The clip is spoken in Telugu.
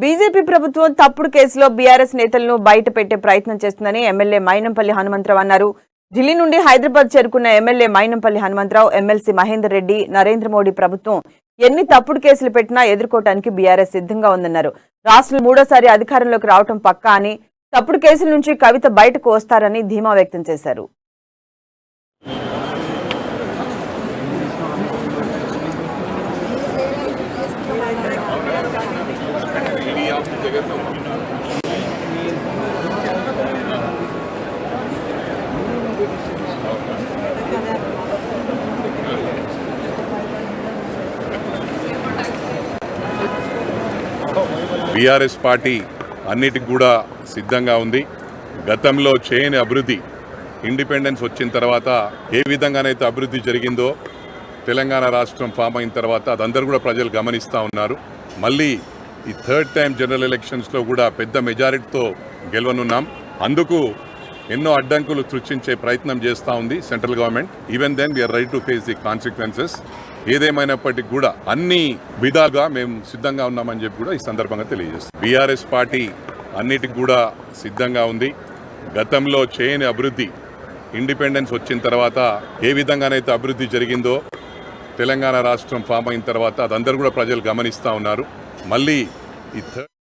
బీజేపీ ప్రభుత్వం తప్పుడు కేసులో బీఆర్ఎస్ నేతలను బయట పెట్టే ప్రయత్నం చేస్తుందని ఎమ్మెల్యే మైనంపల్లి హనుమంతరావు అన్నారు. ఢిల్లీ నుండి హైదరాబాద్ చేరుకున్న ఎమ్మెల్యే మైనంపల్లి హనుమంతరావు ఎమ్మెల్సీ మహేందర్ రెడ్డి నరేంద్ర మోడీ ప్రభుత్వం ఎన్ని తప్పుడు కేసులు పెట్టినా ఎదుర్కోవడానికి బీఆర్ఎస్ సిద్ధంగా ఉందన్నారు. రాష్ట్రంలో మూడోసారి అధికారంలోకి రావడం పక్కా అని, తప్పుడు కేసుల నుంచి కవిత బయటకు వస్తారని ధీమా వ్యక్తం చేశారు. బీఆర్ఎస్ పార్టీ అన్నిటికి కూడా సిద్ధంగా ఉంది. గతంలో చేయని అభివృద్ధి ఇండిపెండెన్స్ వచ్చిన తర్వాత ఏ విధంగానైతే అభివృద్ధి జరిగిందో తెలంగాణ రాష్ట్రం ఫామ్ అయిన తర్వాత అదందరూ కూడా ప్రజలు గమనిస్తూ ఉన్నారు. మళ్ళీ ఈ థర్డ్ టైం జనరల్ ఎలక్షన్స్లో కూడా పెద్ద మెజారిటీతో గెలవనున్నాం. అందుకు ఎన్నో అడ్డంకులు సృష్టించే ప్రయత్నం చేస్తూ ఉంది central government. Even then we are ready to face the consequences. ఏదేమైనప్పటికీ కూడా అన్ని విధాలుగా మేము సిద్ధంగా ఉన్నామని చెప్పి కూడా ఈ సందర్భంగా తెలియజేస్తాం. బీఆర్ఎస్ పార్టీ అన్నిటికి కూడా సిద్ధంగా ఉంది. గతంలో చేయని అభివృద్ధి ఇండిపెండెన్స్ వచ్చిన తర్వాత ఏ విధంగానైతే అభివృద్ధి జరిగిందో తెలంగాణ రాష్ట్రం ఫామ్ అయిన తర్వాత అదందరూ కూడా ప్రజలు గమనిస్తూ ఉన్నారు. మళ్ళీ ఈ